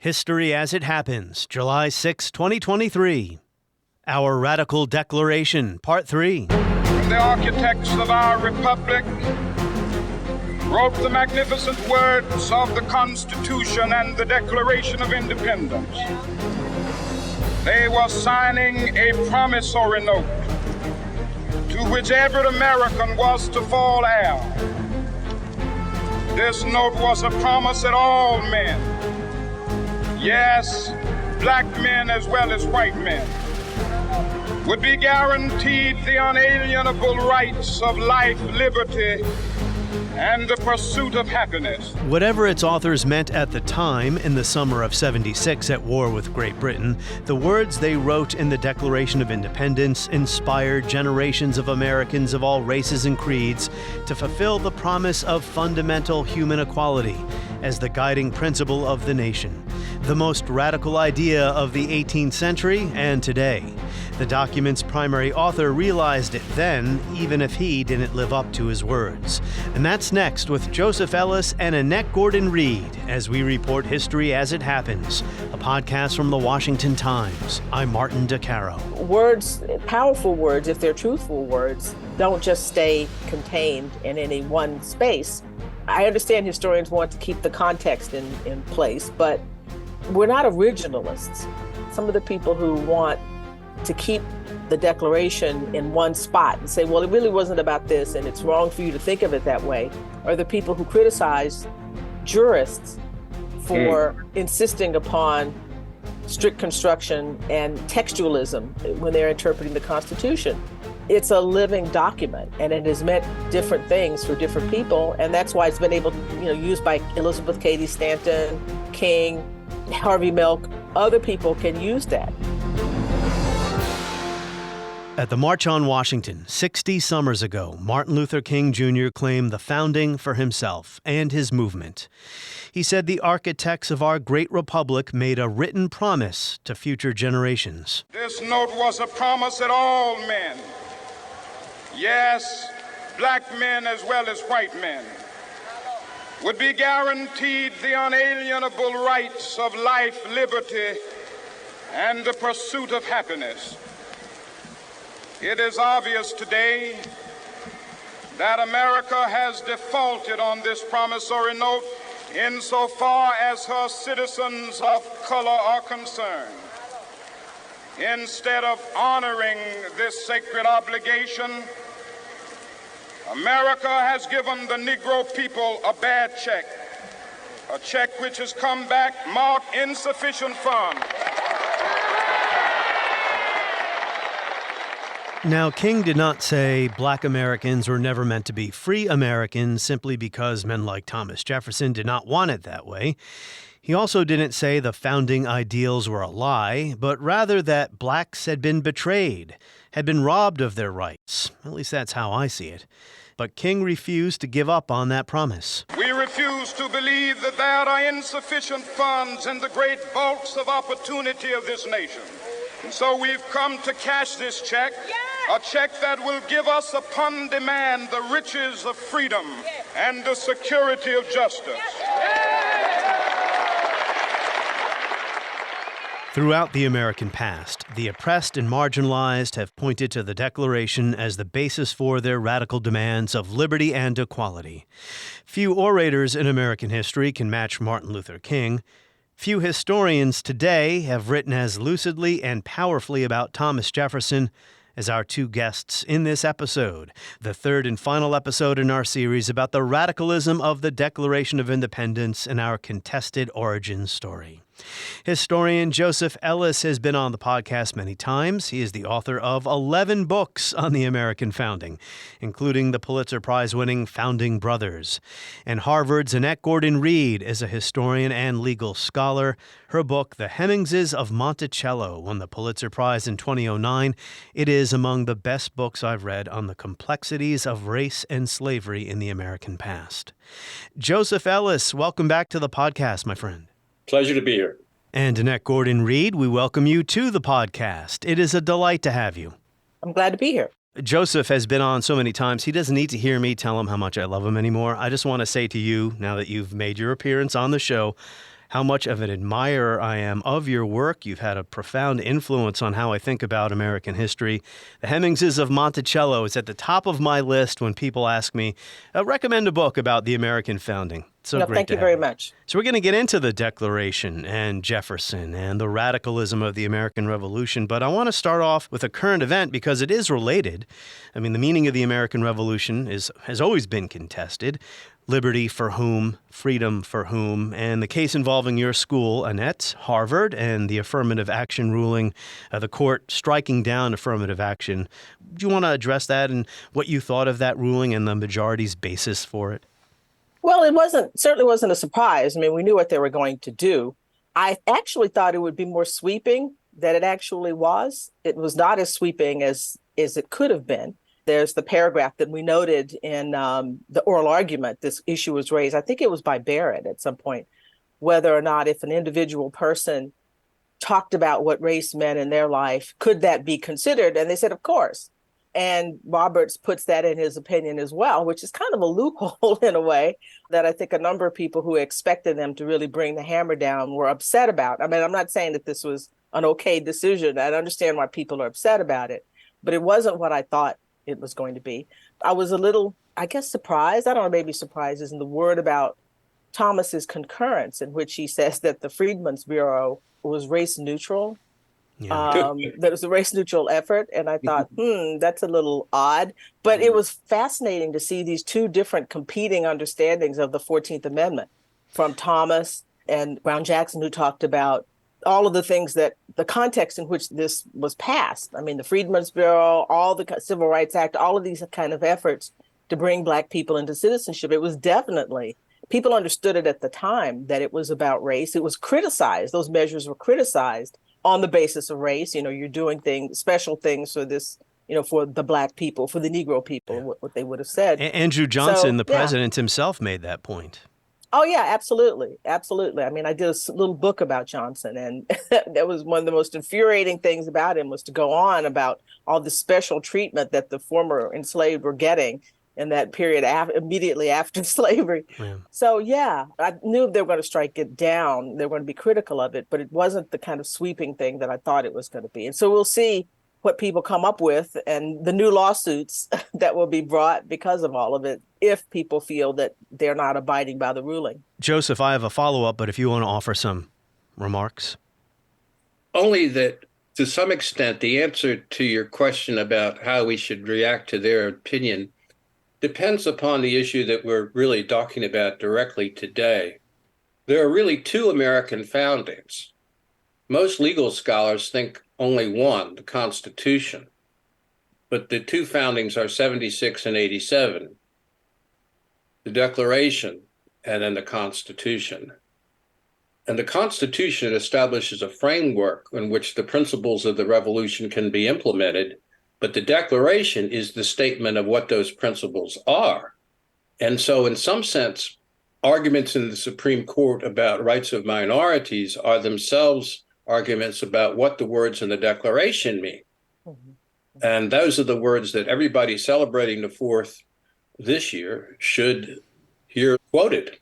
History as it happens, July 6, 2023. Our Radical Declaration, Part 3. The architects of our republic wrote the magnificent words of the Constitution and the Declaration of Independence. They were signing a promissory note to which every American was to fall heir. This note was a promise that all men, yes, black men as well as white men, would be guaranteed the unalienable rights of life, liberty, and the pursuit of happiness. Whatever its authors meant at the time, in the summer of '76 at war with Great Britain, the words they wrote in the Declaration of Independence inspired generations of Americans of all races and creeds to fulfill the promise of fundamental human equality as the guiding principle of the nation, the most radical idea of the 18th century and today. The document's primary author realized it then, even if he didn't live up to his words. And that's next with Joseph Ellis and Annette Gordon-Reed as we report History as it Happens, a podcast from the Washington Times. I'm Martin DeCaro. Words, powerful words, if they're truthful words, don't just stay contained in any one space. I understand historians want to keep the context in place, but we're not originalists. Some of the people who want to keep the Declaration in one spot and say, well, it really wasn't about this and it's wrong for you to think of it that way, are the people who criticize jurists for insisting upon strict construction and textualism when they're interpreting the Constitution. It's a living document and it has meant different things for different people, and that's why it's been able to, used by Elizabeth Cady Stanton, King, Harvey Milk. Other people can use that. At the March on Washington, 60 summers ago, Martin Luther King Jr. claimed the founding for himself and his movement. He said the architects of our great republic made a written promise to future generations. This note was a promise that all men, yes, black men as well as white men, would be guaranteed the unalienable rights of life, liberty, and the pursuit of happiness. It is obvious today that America has defaulted on this promissory note insofar as her citizens of color are concerned. Instead of honoring this sacred obligation, America has given the Negro people a bad check, a check which has come back marked insufficient funds. Now, King did not say black Americans were never meant to be free Americans simply because men like Thomas Jefferson did not want it that way. He also didn't say the founding ideals were a lie, but rather that blacks had been betrayed, had been robbed of their rights. At least that's how I see it. But King refused to give up on that promise. We refuse to believe that there are insufficient funds in the great vaults of opportunity of this nation. And so we've come to cash this check, a check that will give us upon demand the riches of freedom and the security of justice. Throughout the American past, the oppressed and marginalized have pointed to the Declaration as the basis for their radical demands of liberty and equality. Few orators in American history can match Martin Luther King. Few historians today have written as lucidly and powerfully about Thomas Jefferson as our two guests in this episode, the third and final episode in our series about the radicalism of the Declaration of Independence and our contested origin story. Historian Joseph Ellis has been on the podcast many times. He is the author of 11 books on the American founding, including the Pulitzer Prize-winning Founding Brothers. And Harvard's Annette Gordon-Reed is a historian and legal scholar. Her book, The Hemmingses of Monticello, won the Pulitzer Prize in 2009. It is among the best books I've read on the complexities of race and slavery in the American past. Joseph Ellis, welcome back to the podcast, my friend. Pleasure to be here. And Annette Gordon-Reed, we welcome you to the podcast. It is a delight to have you. I'm glad to be here. Joseph has been on so many times, he doesn't need to hear me tell him how much I love him anymore. I just want to say to you, now that you've made your appearance on the show, how much of an admirer I am of your work. You've had a profound influence on how I think about American history. The Hemmingses of Monticello is at the top of my list when people ask me, recommend a book about the American founding. So great thank to you have very much. So we're going to get into the Declaration and Jefferson and the radicalism of the American Revolution, but I want to start off with a current event because it is related. I mean, the meaning of the American Revolution has always been contested. Liberty for whom, freedom for whom, and the case involving your school, Annette, Harvard, and the affirmative action ruling, the court striking down affirmative action. Do you want to address that and what you thought of that ruling and the majority's basis for it? Well, certainly wasn't a surprise. I mean, we knew what they were going to do. I actually thought it would be more sweeping than it actually was. It was not as sweeping as it could have been. There's the paragraph that we noted in the oral argument. This issue was raised, I think it was by Barrett at some point, whether or not if an individual person talked about what race meant in their life, could that be considered? And they said, of course. And Roberts puts that in his opinion as well, which is kind of a loophole in a way that I think a number of people who expected them to really bring the hammer down were upset about. I mean, I'm not saying that this was an okay decision. I understand why people are upset about it, but it wasn't what I thought it was going to be. I was a little, I guess, surprised. I don't know, maybe surprised isn't the word about Thomas's concurrence, in which he says that the Freedmen's Bureau was race neutral. Yeah. That was a race neutral effort. And I thought, that's a little odd. But it was fascinating to see these two different competing understandings of the 14th Amendment from Thomas and Brown Jackson, who talked about all of the things that the context in which this was passed. I mean, the Freedmen's Bureau, all the Civil Rights Act, all of these kind of efforts to bring Black people into citizenship. It was definitely, people understood it at the time that it was about race. It was criticized. Those measures were criticized on the basis of race. You know, you're doing special things for this, for the Black people, for the Negro people, what they would have said. Andrew Johnson, the president himself, made that point. Oh, yeah, absolutely. Absolutely. I mean, I did a little book about Johnson, and that was one of the most infuriating things about him, was to go on about all the special treatment that the former enslaved were getting in that period immediately after slavery. Yeah. So, yeah, I knew they were going to strike it down. They were going to be critical of it, but it wasn't the kind of sweeping thing that I thought it was going to be. And so we'll see what people come up with and the new lawsuits that will be brought because of all of it, if people feel that they're not abiding by the ruling. Joseph, I have a follow-up, but if you want to offer some remarks. Only that, to some extent, the answer to your question about how we should react to their opinion depends upon the issue that we're really talking about directly today. There are really two American foundings. Most legal scholars think only one, the Constitution. But the two foundings are 76 and 87, the Declaration and then the Constitution. And the Constitution establishes a framework in which the principles of the Revolution can be implemented, but the Declaration is the statement of what those principles are. And so in some sense, arguments in the Supreme Court about rights of minorities are themselves arguments about what the words in the Declaration mean. Mm-hmm. And those are the words that everybody celebrating the 4th this year should hear quoted.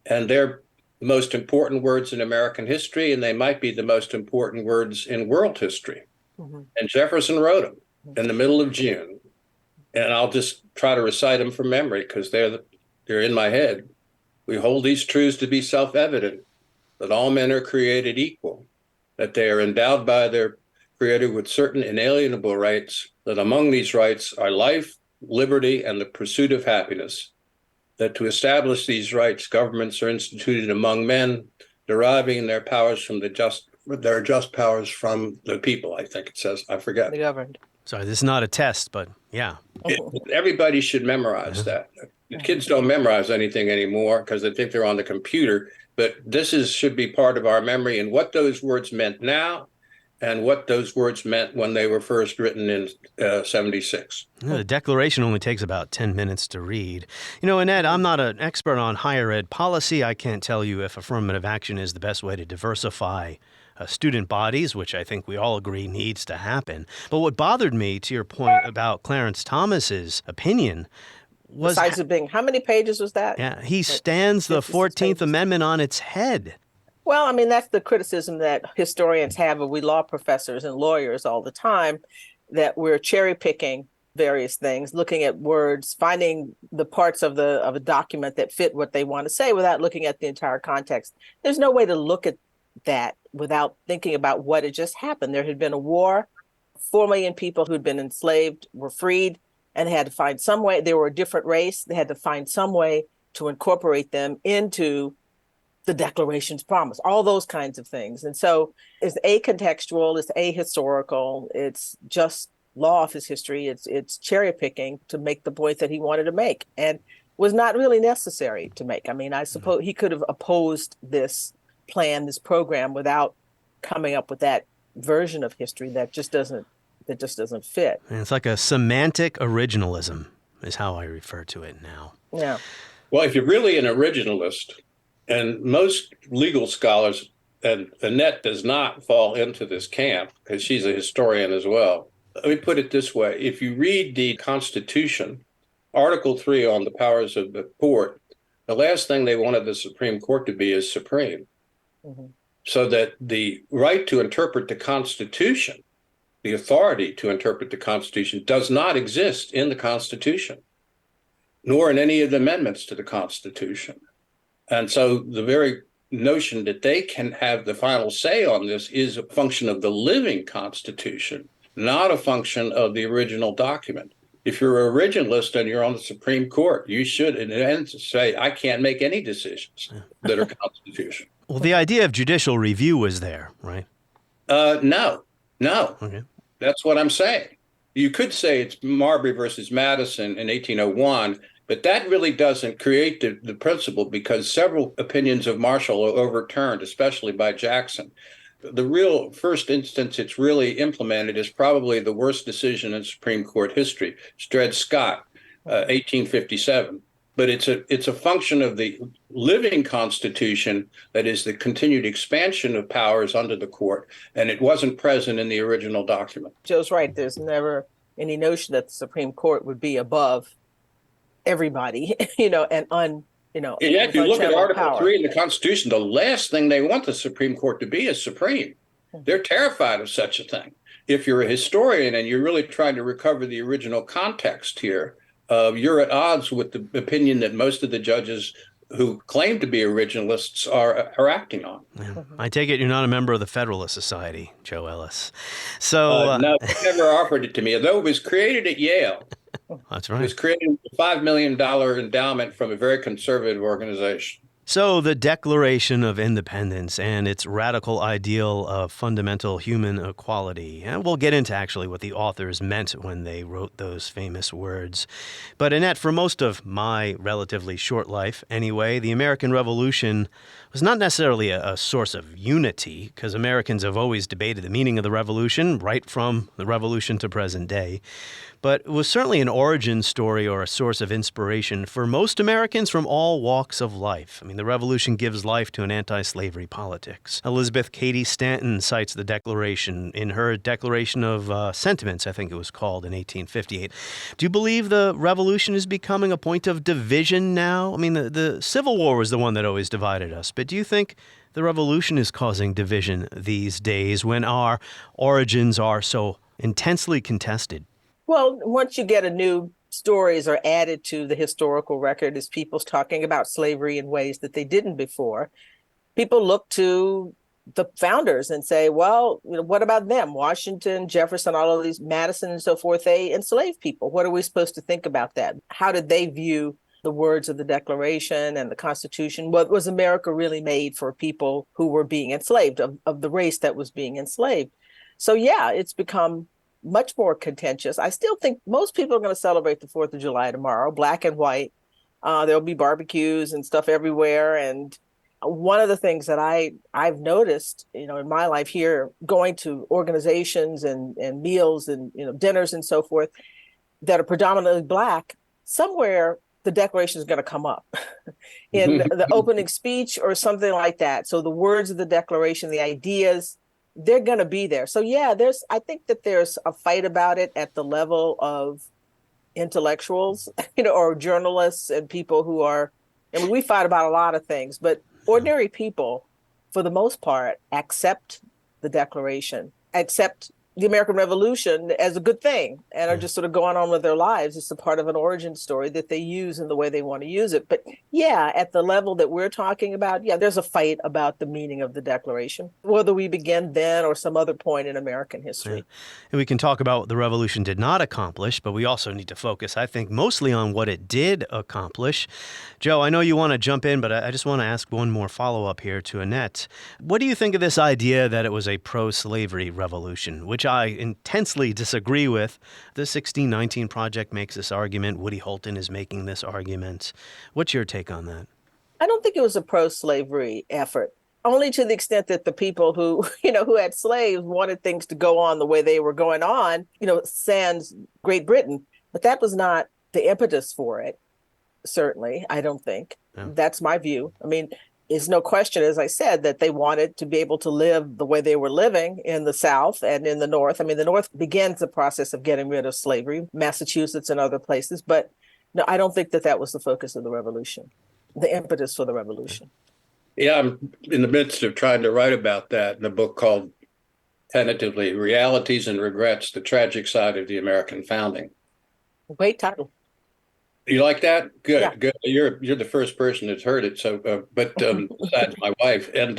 And they're the most important words in American history, and they might be the most important words in world history. Mm-hmm. And Jefferson wrote them in the middle of June. And I'll just try to recite them from memory because they're in my head. We hold these truths to be self-evident, that all men are created equal, that they are endowed by their Creator with certain inalienable rights, that among these rights are life, liberty, and the pursuit of happiness, that to establish these rights, governments are instituted among men, deriving their powers from their just powers from the people, I think it says. I forget. The governed. Sorry, this is not a test, but yeah. Everybody should memorize that. Kids don't memorize anything anymore because they think they're on the computer, but should be part of our memory and what those words meant now and what those words meant when they were first written in 76. The Declaration only takes about 10 minutes to read. Annette, I'm not an expert on higher ed policy. I can't tell you if affirmative action is the best way to diversify student bodies, which I think we all agree needs to happen. But what bothered me, to your point about Clarence Thomas's opinion, was... Besides it being, how many pages was that? Yeah, he stands the 14th Amendment on its head. Well, I mean, that's the criticism that historians have of we law professors and lawyers all the time, that we're cherry picking various things, looking at words, finding the parts of a document that fit what they want to say without looking at the entire context. There's no way to look at that without thinking about what had just happened. There had been a war, 4 million people who'd been enslaved were freed, and they had to find some way. They were a different race. They had to find some way to incorporate them into the Declaration's promise, all those kinds of things. And so it's acontextual, it's ahistorical, it's just law of his history, it's cherry picking to make the point that he wanted to make and was not really necessary to make. I mean, I suppose he could have opposed this plan, this program, without coming up with that version of history that just doesn't fit. And it's like a semantic originalism is how I refer to it now. Yeah. Well, if you're really an originalist, and most legal scholars, and Annette does not fall into this camp because she's a historian as well. Let me put it this way. If you read the Constitution, Article 3 on the powers of the court, the last thing they wanted the Supreme Court to be is supreme. Mm-hmm. So that the right to interpret the Constitution, the authority to interpret the Constitution, does not exist in the Constitution, nor in any of the amendments to the Constitution. And so the very notion that they can have the final say on this is a function of the living Constitution, not a function of the original document. If you're an originalist and you're on the Supreme Court, you should, in the end, say, I can't make any decisions that are constitutional. Well, the idea of judicial review was there, right? No. Okay. That's what I'm saying. You could say it's Marbury versus Madison in 1801, but that really doesn't create the principle because several opinions of Marshall are overturned, especially by Jackson. The real first instance it's really implemented is probably the worst decision in Supreme Court history, Dred Scott, 1857. But it's a function of the living Constitution that is the continued expansion of powers under the court, and it wasn't present in the original document. Joe's right. There's never any notion that the Supreme Court would be above everybody, and Yeah, if you look at Article 3 in the Constitution, the last thing they want the Supreme Court to be is supreme. They're terrified of such a thing. If you're a historian and you're really trying to recover the original context here, you're at odds with the opinion that most of the judges who claim to be originalists are acting on. Yeah. I take it you're not a member of the Federalist Society, Joe Ellis. So no, they never offered it to me, although it was created at Yale. That's right. It was created with a $5 million endowment from a very conservative organization. So the Declaration of Independence and its radical ideal of fundamental human equality. And we'll get into actually what the authors meant when they wrote those famous words. But Annette, for most of my relatively short life anyway, the American Revolution was not necessarily a source of unity, because Americans have always debated the meaning of the revolution, right from the revolution to present day. But it was certainly an origin story or a source of inspiration for most Americans from all walks of life. I mean, the revolution gives life to an anti-slavery politics. Elizabeth Cady Stanton cites the Declaration in her Declaration of Sentiments, I think it was called, in 1858. Do you believe the revolution is becoming a point of division now? I mean, the Civil War was the one that always divided us, but do you think the revolution is causing division these days when our origins are so intensely contested? Well, once you get new stories are added to the historical record as people's talking about slavery in ways that they didn't before, people look to the founders and say, well, what about them? Washington, Jefferson, all of these, Madison and so forth, they enslaved people. What are we supposed to think about that? How did they view the words of the Declaration and the Constitution? What was America really made for people who were being enslaved, of the race that was being enslaved? So yeah, it's become much more contentious. I still think most people are going to celebrate the 4th of July tomorrow, black and white. There'll be barbecues and stuff everywhere. And one of the things that I've noticed, in my life here, going to organizations and meals and, dinners and so forth that are predominantly black, somewhere the Declaration is going to come up in the opening speech or something like that. So the words of the Declaration, the ideas, they're going to be there. So yeah, I think that there's a fight about it at the level of intellectuals, or journalists and people who are, we fight about a lot of things, but ordinary people for the most part, accept the Declaration, accept the American Revolution as a good thing, and are just sort of going on with their lives. It's a part of an origin story that they use in the way they want to use it. But yeah, at the level that we're talking about, yeah, there's a fight about the meaning of the Declaration, whether we begin then or some other point in American history. Yeah. And we can talk about what the revolution did not accomplish, but we also need to focus, I think, mostly on what it did accomplish. Joe, I know you want to jump in, but I just want to ask one more follow-up here to Annette. What do you think of this idea that it was a pro-slavery revolution, which I intensely disagree with? The 1619 Project makes this argument. Woody Holton is making this argument. What's your take on that? I don't think it was a pro-slavery effort, only to the extent that the people who, who had slaves wanted things to go on the way they were going on, sans Great Britain. But that was not the impetus for it, certainly, I don't think. Yeah. That's my view. I mean, there's no question, as I said, that they wanted to be able to live the way they were living in the South and in the North. I mean, the North begins the process of getting rid of slavery, Massachusetts and other places. But no, I don't think that that was the focus of the revolution, the impetus for the revolution. Yeah, I'm in the midst of trying to write about that in a book called, tentatively, Realities and Regrets, The Tragic Side of the American Founding. Great title. You like that? Good, yeah. Good. You're the first person that's heard it. So, besides my wife, and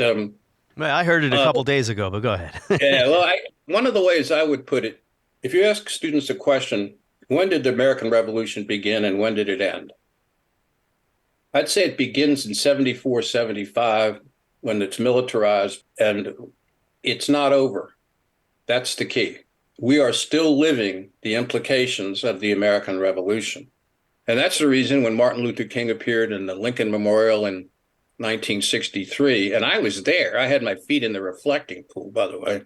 well, I heard it a couple days ago, but go ahead. Yeah, well, one of the ways I would put it, if you ask students a question, when did the American Revolution begin and when did it end? I'd say it begins in 74, 75, when it's militarized, and it's not over. That's the key. We are still living the implications of the American Revolution. And that's the reason when Martin Luther King appeared in the Lincoln Memorial in 1963, and I was there, I had my feet in the reflecting pool, by the way,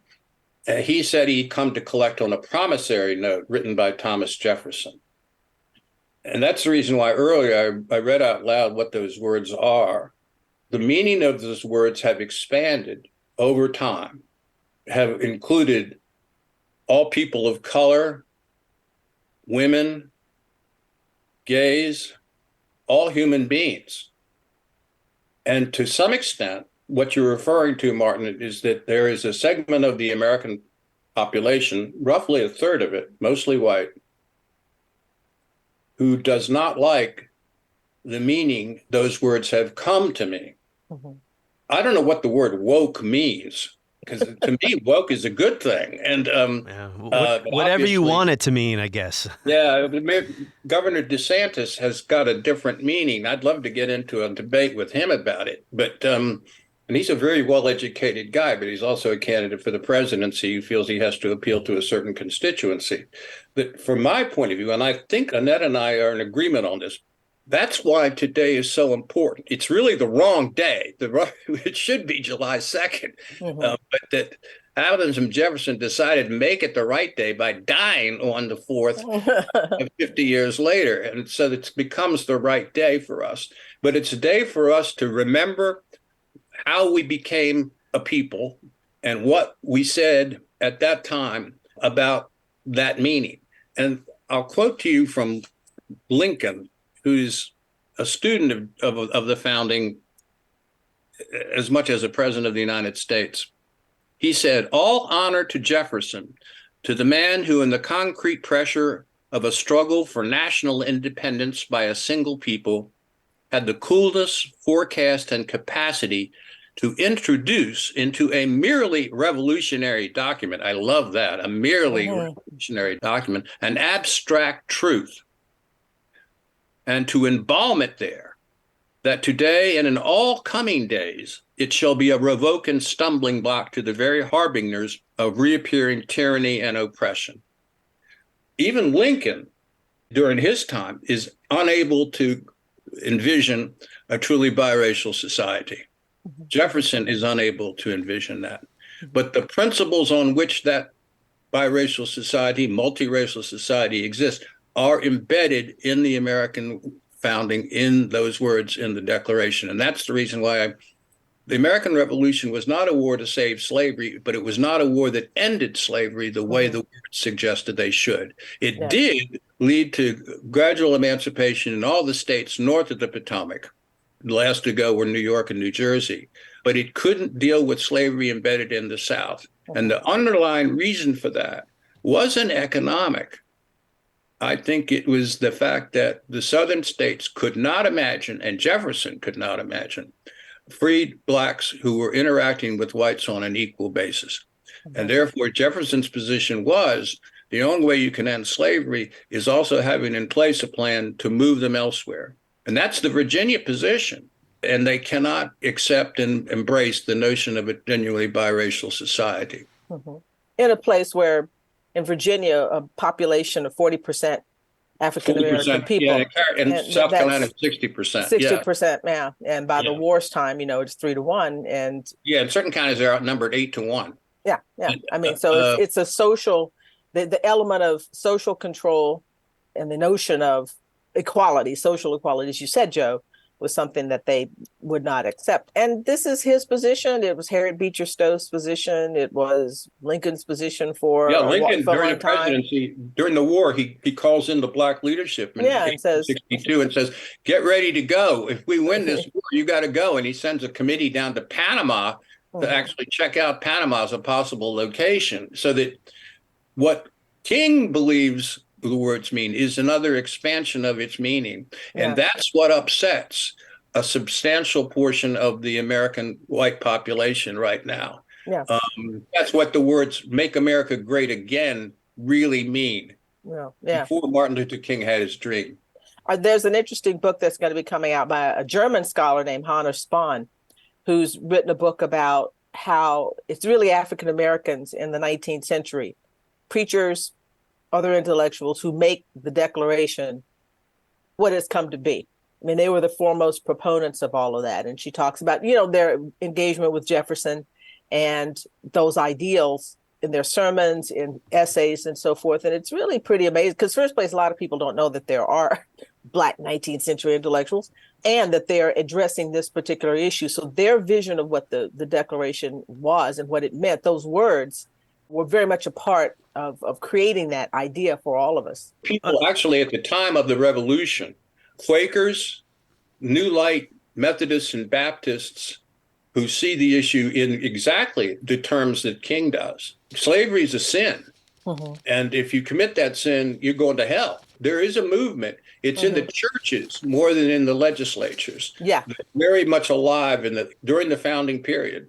he said he'd come to collect on a promissory note written by Thomas Jefferson. And that's the reason why earlier I read out loud what those words are. The meaning of those words have expanded over time, have included all people of color, women, gays, all human beings. And to some extent, what you're referring to, Martin, is that there is a segment of the American population, roughly a third of it, mostly white, who does not like the meaning those words have come to me. Mm-hmm. I don't know what the word woke means, because to me, woke is a good thing. And whatever you want it to mean, I guess. Yeah, Governor DeSantis has got a different meaning. I'd love to get into a debate with him about it. But and he's a very well-educated guy, but he's also a candidate for the presidency who feels he has to appeal to a certain constituency. But from my point of view, and I think Annette and I are in agreement on this, that's why today is so important. It's really the wrong day. It should be July 2nd. Mm-hmm. But that Adams and Jefferson decided to make it the right day by dying on the 4th 50 years later. And so it becomes the right day for us. But it's a day for us to remember how we became a people and what we said at that time about that meaning. And I'll quote to you from Lincoln, who's a student of the founding as much as a president of the United States. He said, "All honor to Jefferson, to the man who in the concrete pressure of a struggle for national independence by a single people had the coolness, forecast, and capacity to introduce into a merely revolutionary document," I love that, a merely revolutionary document, an abstract truth, and to embalm it there, that today and in all coming days, it shall be a revoke and stumbling block to the very harbingers of reappearing tyranny and oppression. Even Lincoln, during his time, is unable to envision a truly biracial society. Jefferson is unable to envision that. But the principles on which that biracial society, multiracial society exists are embedded in the American founding, in those words in the Declaration. And that's the reason why the American Revolution was not a war to save slavery, but it was not a war that ended slavery the way the words suggested they should. It did lead to gradual emancipation in all the states north of the Potomac. The last to go were New York and New Jersey. But it couldn't deal with slavery embedded in the South. And the underlying reason for that wasn't economic. I think it was the fact that the Southern states could not imagine, and Jefferson could not imagine, freed blacks who were interacting with whites on an equal basis. And therefore, Jefferson's position was the only way you can end slavery is also having in place a plan to move them elsewhere. And that's the Virginia position. And they cannot accept and embrace the notion of a genuinely biracial society. In a place where, in Virginia, a population of 40% African-American people. Yeah, and South Carolina, 60%. 60%, yeah. And by the war's time, it's 3-1. And yeah, in certain counties, they're outnumbered 8-1. Yeah. I mean, so it's a social, the element of social control and the notion of equality, social equality, as you said, Joe, was something that they would not accept. And this is his position. It was Harriet Beecher Stowe's position. It was Lincoln's position for Lincoln for during a the presidency, during the war, he calls in the black leadership in 1862 and says, get ready to go. If we win this war, you got to go. And he sends a committee down to Panama to actually check out Panama as a possible location. So that what King believes the words mean is another expansion of its meaning. And that's what upsets a substantial portion of the American white population right now. That's what the words "Make America Great Again" really mean. Before Martin Luther King had his dream. There's an interesting book that's going to be coming out by a German scholar named Hanner Spahn, who's written a book about how it's really African Americans in the 19th century, preachers, other intellectuals who make the Declaration what it's come to be. I mean, they were the foremost proponents of all of that. And she talks about, their engagement with Jefferson and those ideals in their sermons, in essays, and so forth. And it's really pretty amazing because, first place, a lot of people don't know that there are Black 19th century intellectuals and that they're addressing this particular issue. So their vision of what the Declaration was and what it meant, those words were very much a part of creating that idea for all of us. People actually at the time of the Revolution, Quakers, New Light, Methodists, and Baptists who see the issue in exactly the terms that King does. Slavery is a sin. And if you commit that sin, you're going to hell. There is a movement. It's in the churches more than in the legislatures. Very much alive during the founding period.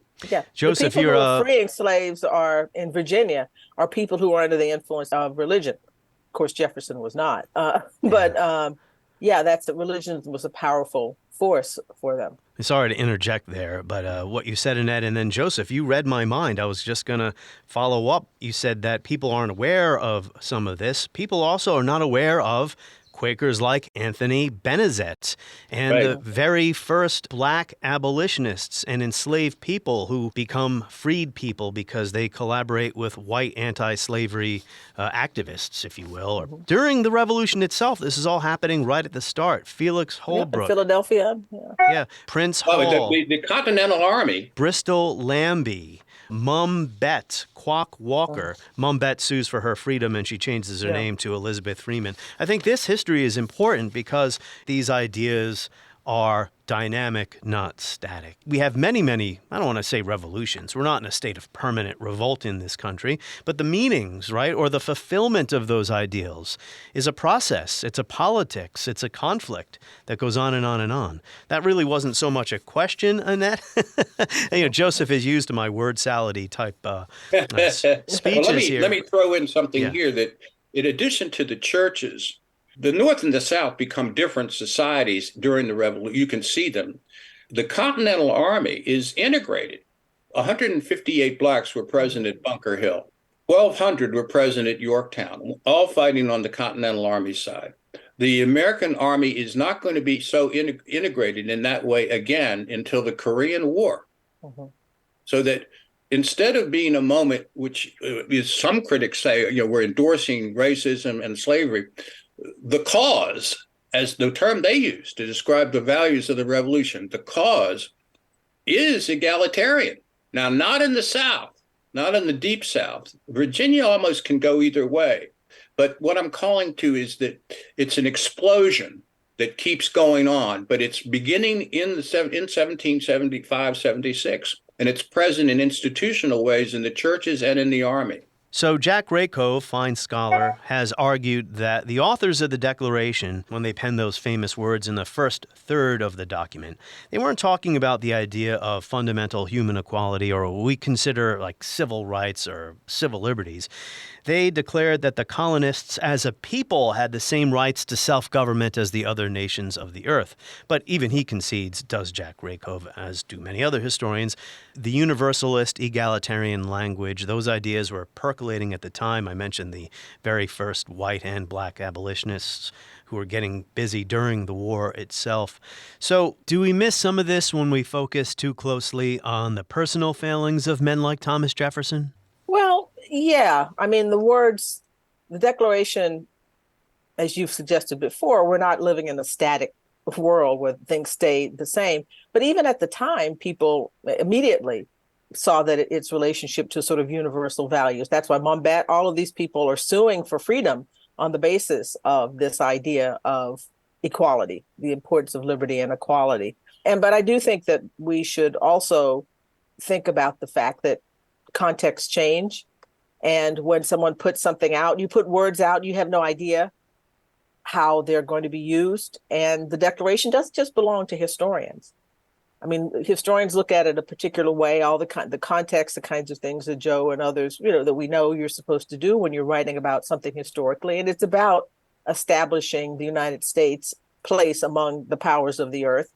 Joseph, the people who are freeing slaves are in Virginia are people who are under the influence of religion. Of course, Jefferson was not. That's religion was a powerful force for them. Sorry to interject there, but what you said, Annette, and then Joseph, you read my mind. I was just going to follow up. You said that people aren't aware of some of this. People also are not aware of Quakers like Anthony Benezet and the very first Black abolitionists and enslaved people who become freed people because they collaborate with white anti-slavery activists, if you will. During the Revolution itself, this is all happening right at the start. Felix Holbrook. Philadelphia. Prince Hall. The Continental Army. Bristol Lambie. Mum Bet, Quock Walker. Mum Bet sues for her freedom and she changes her name to Elizabeth Freeman. I think this history is important because these ideas are dynamic, not static. We have many, I don't want to say revolutions. We're not in a state of permanent revolt in this country, but the meanings, right, or the fulfillment of those ideals is a process. It's a politics. It's a conflict that goes on and on and on. That really wasn't so much a question, Annette. Joseph has used my word salad-y type speeches here. Let me throw in something here that in addition to the churches, the North and the South become different societies during the Revolution. You can see them. The Continental Army is integrated. 158 Blacks were present at Bunker Hill. 1,200 were present at Yorktown, all fighting on the Continental Army side. The American Army is not going to be so integrated in that way again until the Korean War. So that instead of being a moment, which is some critics say, we're endorsing racism and slavery, the cause, as the term they use to describe the values of the revolution, the cause is egalitarian. Now, not in the South, not in the deep South. Virginia almost can go either way. But what I'm calling to is that it's an explosion that keeps going on, but it's beginning in 1775, 76, and it's present in institutional ways in the churches and in the army. So Jack Rakove, fine scholar, has argued that the authors of the Declaration, when they penned those famous words in the first third of the document, they weren't talking about the idea of fundamental human equality or what we consider like civil rights or civil liberties. They declared that the colonists as a people had the same rights to self-government as the other nations of the earth. But even he concedes, does Jack Rakove, as do many other historians, the universalist egalitarian language, those ideas were percolating at the time. I mentioned the very first white and black abolitionists who were getting busy during the war itself. So do we miss some of this when we focus too closely on the personal failings of men like Thomas Jefferson? Well, yeah. I mean, the Declaration, as you've suggested before, we're not living in a static world where things stay the same. But even at the time, people immediately saw that its relationship to sort of universal values. That's why Monbat, all of these people are suing for freedom on the basis of this idea of equality, the importance of liberty and equality. But I do think that we should also think about the fact that contexts change. And when someone puts something out, you put words out, you have no idea how they're going to be used. And the Declaration doesn't just belong to historians. I mean, historians look at it a particular way, all the context, the kinds of things that Joe and others, that we know you're supposed to do when you're writing about something historically. And it's about establishing the United States' place among the powers of the earth.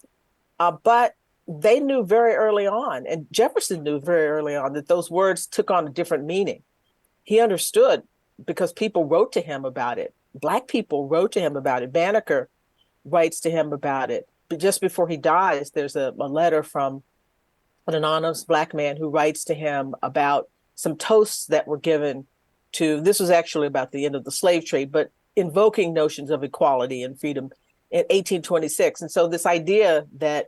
But they knew very early on, and Jefferson knew very early on, that those words took on a different meaning. He understood because people wrote to him about it. Black people wrote to him about it. Banneker writes to him about it. But just before he dies, there's a letter from an anonymous Black man who writes to him about some toasts that were given to, this was actually about the end of the slave trade, but invoking notions of equality and freedom in 1826. And so this idea that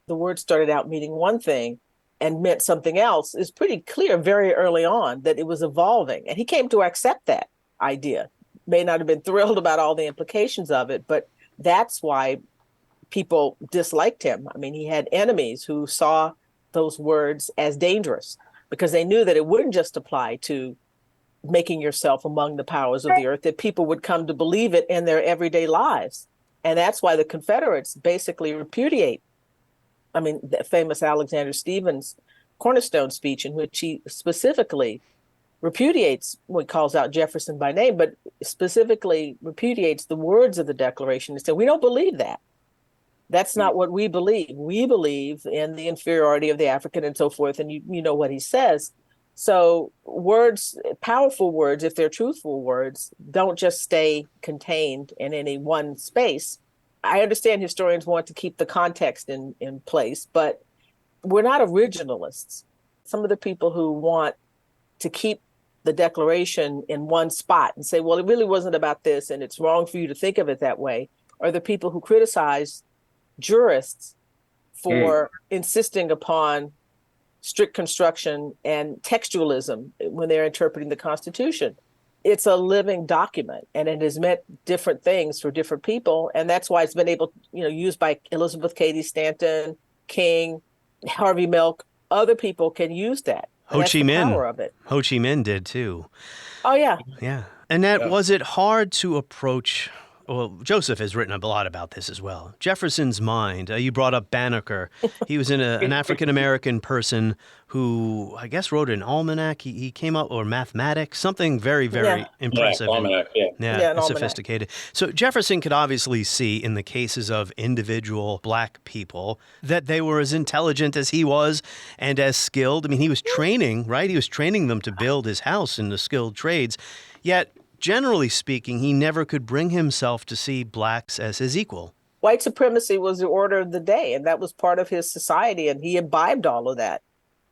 the word started out meaning one thing and meant something else is pretty clear very early on, that it was evolving. And he came to accept that idea. May not have been thrilled about all the implications of it, but that's why people disliked him. I mean, he had enemies who saw those words as dangerous because they knew that it wouldn't just apply to making yourself among the powers of the earth, that people would come to believe it in their everyday lives. And that's why the Confederates basically repudiate, I mean, the famous Alexander Stephens Cornerstone speech, in which he specifically repudiates, well, he calls out Jefferson by name, but specifically repudiates the words of the Declaration and said, we don't believe that. That's not what we believe. We believe in the inferiority of the African and so forth. And you know what he says. So words, powerful words, if they're truthful words, don't just stay contained in any one space. I understand historians want to keep the context in place, but we're not originalists. Some of the people who want to keep the Declaration in one spot and say, well, it really wasn't about this and it's wrong for you to think of it that way, are the people who criticize jurists for insisting upon strict construction and textualism when they're interpreting the Constitution. It's a living document, and it has meant different things for different people, and that's why it's been able, used by Elizabeth Cady Stanton, King, Harvey Milk. Other people can use that. Ho Chi Minh. Power of it. Ho Chi Minh did too. Oh yeah. Yeah. Annette, was it hard to approach? Well, Joseph has written a lot about this as well. Jefferson's mind. You brought up Banneker. He was an African-American person who, I guess, wrote an almanac. He came up, or mathematics, something very, very impressive. Almanac, and sophisticated. So Jefferson could obviously see in the cases of individual Black people that they were as intelligent as he was and as skilled. I mean, he was training, right? He was training them to build his house in the skilled trades. Yet, generally speaking, he never could bring himself to see Blacks as his equal. White supremacy was the order of the day, and that was part of his society, and he imbibed all of that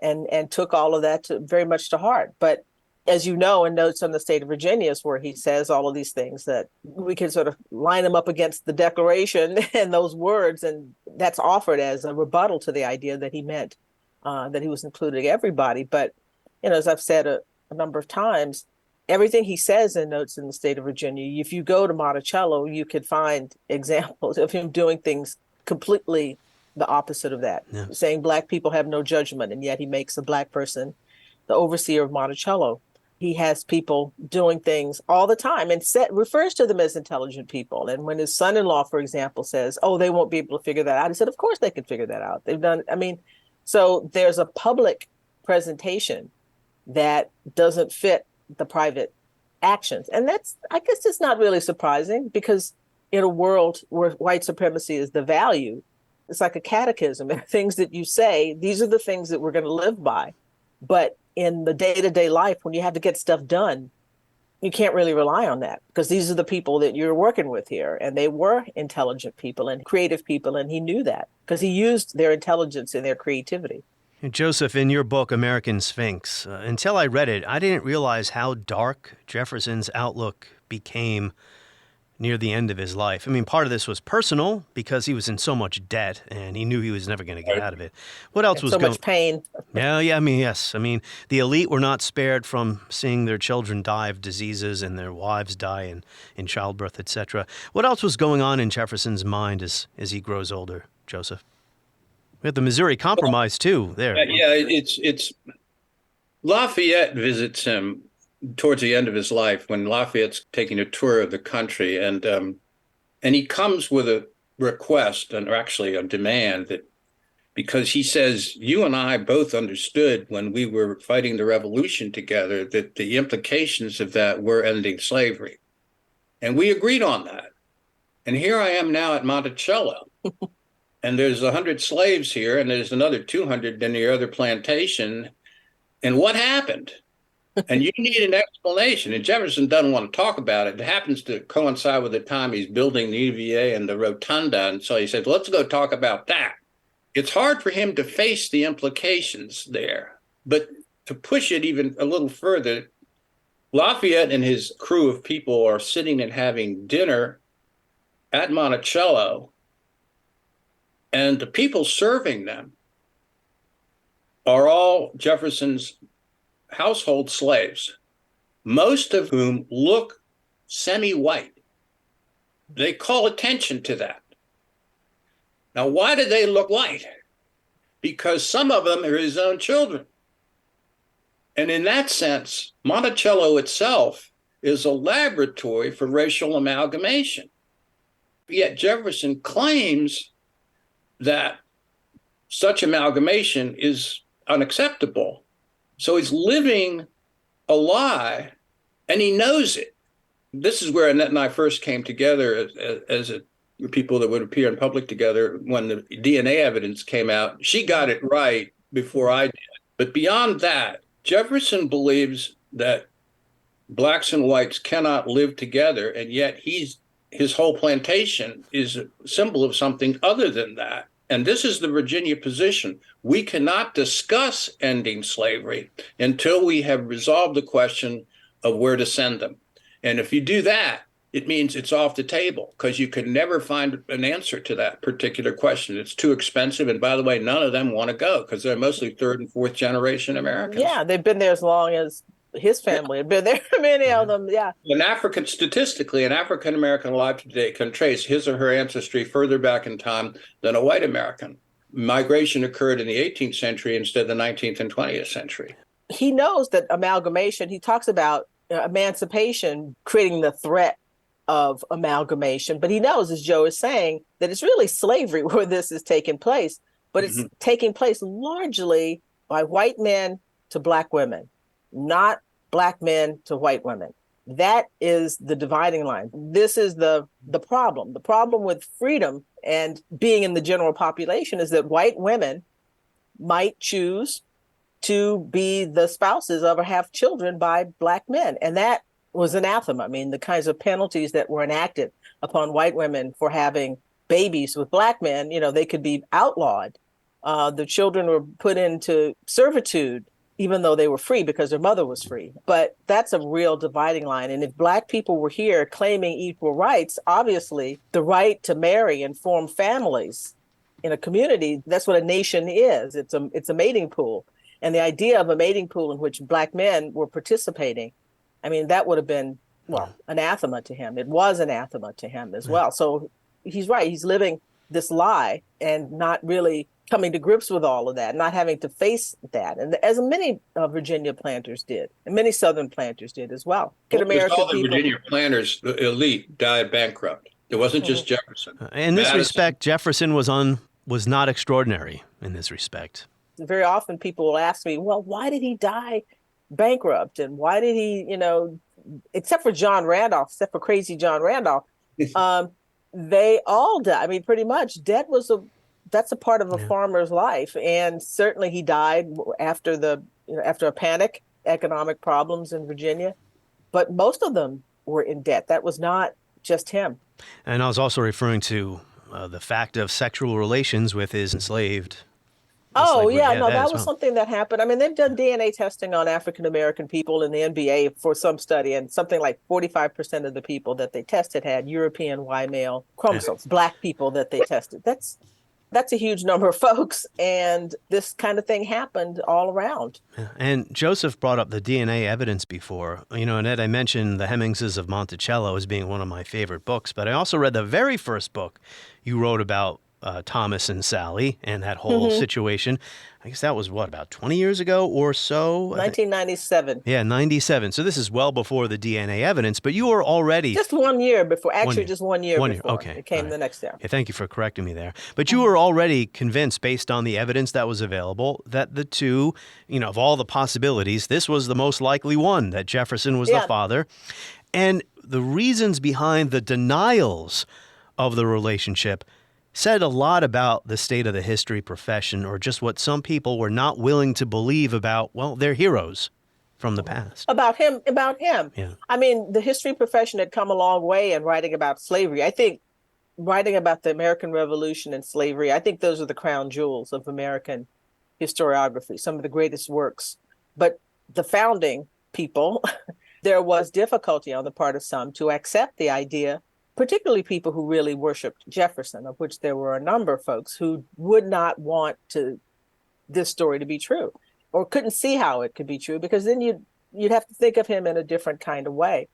and took all of that very much to heart. But as you know, in Notes on the State of Virginia is where he says all of these things that we can sort of line them up against the Declaration and those words, and that's offered as a rebuttal to the idea that he meant that he was including everybody. But, as I've said a number of times, everything he says in Notes in the State of Virginia, if you go to Monticello, you could find examples of him doing things completely the opposite of that, saying Black people have no judgment, and yet he makes a Black person the overseer of Monticello. He has people doing things all the time and refers to them as intelligent people. And when his son-in-law, for example, says, oh, they won't be able to figure that out, he said, of course they can figure that out. They've done, so there's a public presentation that doesn't fit the private actions. And that's, I guess it's not really surprising, because in a world where white supremacy is the value, it's like a catechism. And things that you say, these are the things that we're going to live by. But in the day-to-day life, when you have to get stuff done, you can't really rely on that, because these are the people that you're working with here. And they were intelligent people and creative people. And he knew that because he used their intelligence and their creativity. Joseph, in your book, American Sphinx, until I read it, I didn't realize how dark Jefferson's outlook became near the end of his life. I mean, part of this was personal because he was in so much debt and he knew he was never going to get out of it. What else was so much pain? Yes. I mean, the elite were not spared from seeing their children die of diseases and their wives die in childbirth, etc. What else was going on in Jefferson's mind as he grows older, Joseph? We had the Missouri Compromise, too, there. Yeah, it's Lafayette visits him towards the end of his life, when Lafayette's taking a tour of the country, and he comes with a request, and actually a demand, that because he says, you and I both understood when we were fighting the revolution together that the implications of that were ending slavery. And we agreed on that. And here I am now at Monticello. And there's 100 slaves here, and there's another 200 in the other plantation. And what happened? And you need an explanation. And Jefferson doesn't want to talk about it. It happens to coincide with the time he's building the UVA and the rotunda. And so he said, let's go talk about that. It's hard for him to face the implications there. But to push it even a little further, Lafayette and his crew of people are sitting and having dinner at Monticello. And the people serving them are all Jefferson's household slaves, most of whom look semi-white. They call attention to that. Now, why do they look white? Because some of them are his own children. And in that sense, Monticello itself is a laboratory for racial amalgamation. Yet Jefferson claims that such amalgamation is unacceptable. So he's living a lie, and he knows it. This is where Annette and I first came together as people that would appear in public together when the DNA evidence came out. She got it right before I did. But beyond that, Jefferson believes that blacks and whites cannot live together, and yet his whole plantation is a symbol of something other than that. And this is the Virginia position. We cannot discuss ending slavery until we have resolved the question of where to send them. And if you do that, it means it's off the table, because you can never find an answer to that particular question. It's too expensive. And by the way, none of them want to go, because they're mostly third and fourth generation Americans. Yeah, they've been there as long as his family had been there. Many of them, yeah. Statistically, an African-American alive today can trace his or her ancestry further back in time than a white American. Migration occurred in the 18th century instead of the 19th and 20th century. He knows that amalgamation, he talks about emancipation creating the threat of amalgamation, but he knows, as Joe is saying, that it's really slavery where this is taking place, but it's taking place largely by white men to black women, not black men to white women. That is the dividing line. This is the problem. The problem with freedom and being in the general population is that white women might choose to be the spouses of or have children by black men. And that was anathema. I mean, the kinds of penalties that were enacted upon white women for having babies with black men, they could be outlawed. The children were put into servitude, even though they were free because their mother was free. But that's a real dividing line. And if black people were here claiming equal rights, obviously the right to marry and form families in a community, that's what a nation is. It's a mating pool. And the idea of a mating pool in which black men were participating I mean, that would have been, well, anathema to him. It was anathema to him as well. So he's right. He's living this lie and not really coming to grips with all of that, not having to face that. And as many Virginia planters did, and many Southern planters did as well. All the Virginia planters, the elite, died bankrupt. It wasn't just Jefferson. In this respect, Jefferson was not extraordinary in this respect. Very often people will ask me, well, why did he die bankrupt? And why did he, except for John Randolph, except for crazy John Randolph, they all died. I mean, pretty much debt that's a part of a farmer's life. And certainly he died after a panic, economic problems in Virginia. But most of them were in debt. That was not just him. And I was also referring to the fact of sexual relations with his enslaved. Oh, yeah, no, that was something that happened. I mean, they've done DNA testing on African-American people in the NBA for some study, and something like 45% of the people that they tested had European Y male chromosomes, Black people that they tested. That's a huge number of folks, and this kind of thing happened all around. Yeah. And Joseph brought up the DNA evidence before. Annette, I mentioned The Hemmingses of Monticello as being one of my favorite books, but I also read the very first book you wrote about Thomas and Sally and that whole situation. I guess that was about 20 years ago or so? 1997. Yeah, 97. So this is well before the DNA evidence, but you were already... Just 1 year before. Actually, just 1 year before. Okay. It came the next year. Yeah, thank you for correcting me there. But you were already convinced, based on the evidence that was available, that the two, of all the possibilities, this was the most likely one, that Jefferson was the father. And the reasons behind the denials of the relationship said a lot about the state of the history profession, or just what some people were not willing to believe about, their heroes from the past. About him. Yeah. I mean, the history profession had come a long way in writing about slavery. I think writing about the American Revolution and slavery, I think those are the crown jewels of American historiography, some of the greatest works. But the founding people, there was difficulty on the part of some to accept the idea, particularly people who really worshiped Jefferson, of which there were a number of folks who would not want this story to be true, or couldn't see how it could be true, because then you'd have to think of him in a different kind of way.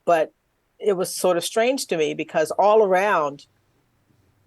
But it was sort of strange to me, because all around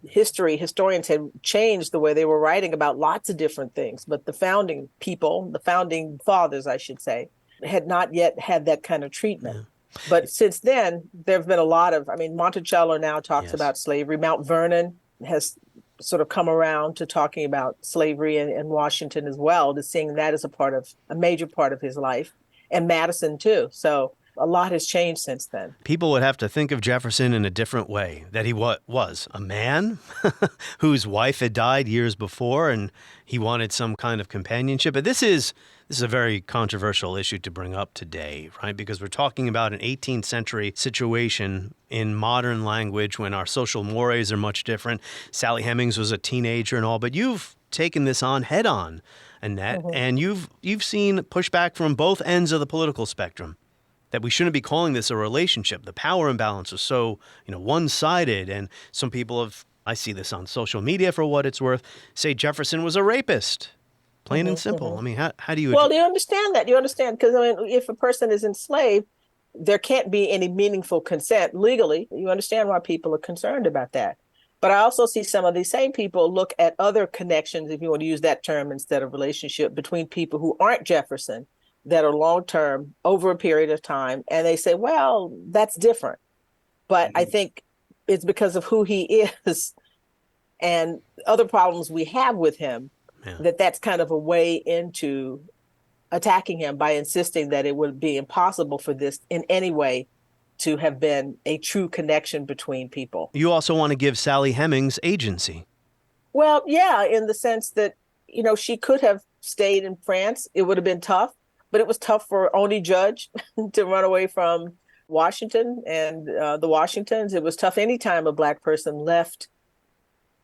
historians had changed the way they were writing about lots of different things. But the founding people, the founding fathers, I should say, had not yet had that kind of treatment. Yeah. But since then, there have been a lot of, Monticello now talks about slavery. Mount Vernon has sort of come around to talking about slavery in Washington as well, to seeing that as a major part of his life, and Madison too. So a lot has changed since then. People would have to think of Jefferson in a different way, that he was a man whose wife had died years before, and he wanted some kind of companionship. But this is a very controversial issue to bring up today, right? Because we're talking about an 18th century situation in modern language when our social mores are much different. Sally Hemings was a teenager and all, but you've taken this on head on, Annette, and you've seen pushback from both ends of the political spectrum, that we shouldn't be calling this a relationship. The power imbalance is so, one-sided, and some people I see this on social media for what it's worth, say Jefferson was a rapist. Plain and simple. How do you... Well, you understand that. You understand, because if a person is enslaved, there can't be any meaningful consent legally. You understand why people are concerned about that. But I also see some of these same people look at other connections, if you want to use that term instead of relationship, between people who aren't Jefferson, that are long-term, over a period of time, and they say, well, that's different. But I think it's because of who he is and other problems we have with him, that's kind of a way into attacking him by insisting that it would be impossible for this in any way to have been a true connection between people. You also want to give Sally Hemings agency. Well, yeah, in the sense that, she could have stayed in France. It would have been tough, but it was tough for Oney Judge to run away from Washington and the Washingtons. It was tough anytime a Black person left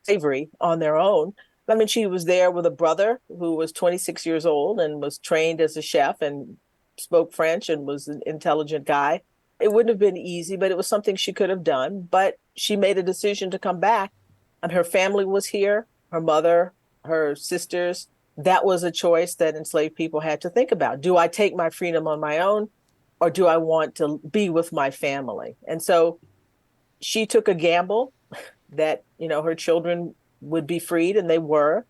slavery on their own. She was there with a brother who was 26 years old and was trained as a chef and spoke French and was an intelligent guy. It wouldn't have been easy, but it was something she could have done. But she made a decision to come back, and her family was here, her mother, her sisters. That was a choice that enslaved people had to think about. Do I take my freedom on my own, or do I want to be with my family? And so she took a gamble that, her children would be freed, and they were.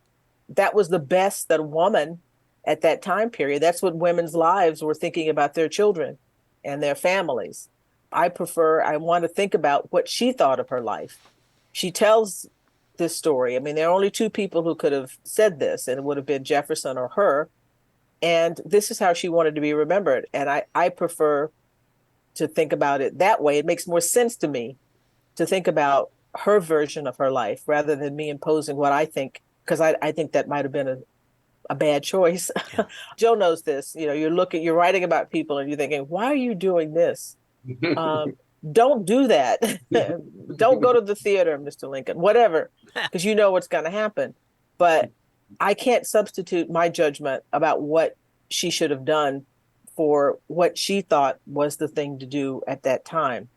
That was the best that a woman at that time period, that's what women's lives were thinking about their children and their families. I want to think about what she thought of her life. She tells this story. I mean, there are only two people who could have said this, and it would have been Jefferson or her. And this is how she wanted to be remembered. And I prefer to think about it that way. It makes more sense to me to think about her version of her life rather than me imposing what I think, because I think that might have been a bad choice. Yeah. Joe knows this. You're writing about people and you're thinking, why are you doing this? Don't do that. Don't go to the theater, Mr. Lincoln, whatever, because you know what's going to happen. But I can't substitute my judgment about what she should have done for what she thought was the thing to do at that time.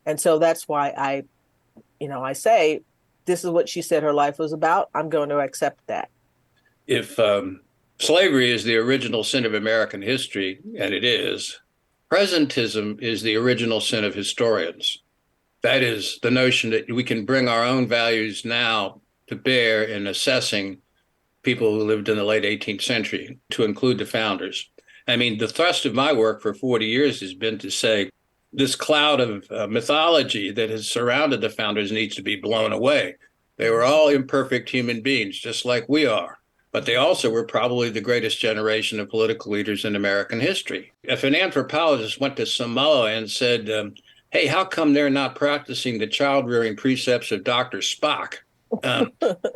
And so that's why I say, this is what she said her life was about. I'm going to accept that. If slavery is the original sin of American history, and it is, presentism is the original sin of historians. That is the notion that we can bring our own values now to bear in assessing people who lived in the late 18th century, to include the founders. I mean, the thrust of my work for 40 years has been to say this cloud of mythology that has surrounded the founders needs to be blown away. They were all imperfect human beings, just like we are. But they also were probably the greatest generation of political leaders in American history. If an anthropologist went to Samoa and said, hey, how come they're not practicing the child-rearing precepts of Dr. Spock?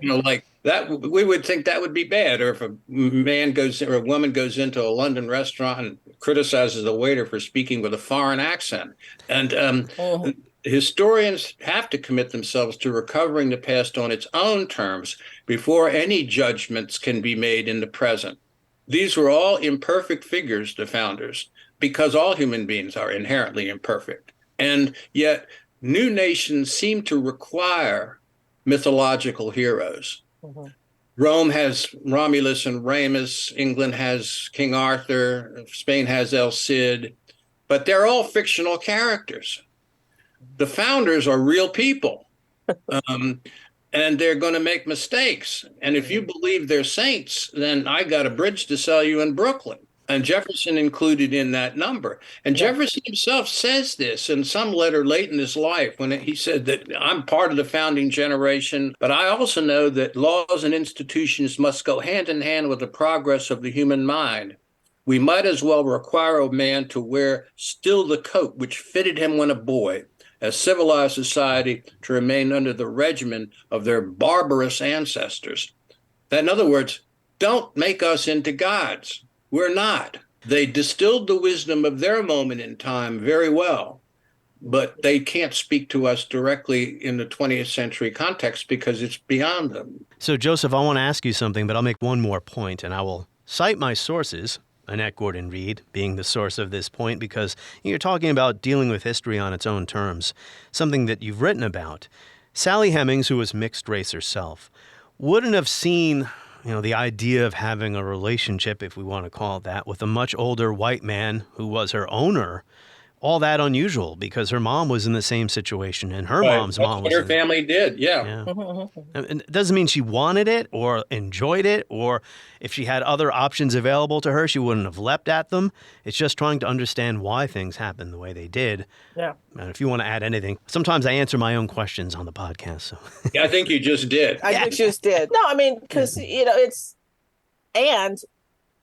Like that, we would think that would be bad. Or if a man goes or a woman goes into a London restaurant and criticizes the waiter for speaking with a foreign accent. And historians have to commit themselves to recovering the past on its own terms before any judgments can be made in the present. These were all imperfect figures, the founders, because all human beings are inherently imperfect. And yet new nations seem to require mythological heroes. Mm-hmm. Rome has Romulus and Remus, England has King Arthur, Spain has El Cid, but they're all fictional characters. The founders are real people, and they're going to make mistakes. And if you believe they're saints, then I got a bridge to sell you in Brooklyn. And Jefferson included in that number. And Jefferson himself says this in some letter late in his life when he said that I'm part of the founding generation, but I also know that laws and institutions must go hand in hand with the progress of the human mind. We might as well require a man to wear still the coat which fitted him when a boy, as civilized society to remain under the regimen of their barbarous ancestors. That, in other words, don't make us into gods. We're not. They distilled the wisdom of their moment in time very well, but they can't speak to us directly in the 20th century context because it's beyond them. So, Joseph, I want to ask you something, but I'll make one more point, and I will cite my sources, Annette Gordon Reed being the source of this point, because you're talking about dealing with history on its own terms, something that you've written about. Sally Hemings, who was mixed race herself, wouldn't have seen the idea of having a relationship, if we want to call it that, with a much older white man who was her owner, all that unusual, because her mom was in the same situation, and her mom's mom was. Her family did, yeah. And it doesn't mean she wanted it or enjoyed it, or if she had other options available to her, she wouldn't have leapt at them. It's just trying to understand why things happened the way they did. Yeah. And if you want to add anything, sometimes I answer my own questions on the podcast. So. Yeah, I think you just did. I think you just did. No, I mean, because, it's, and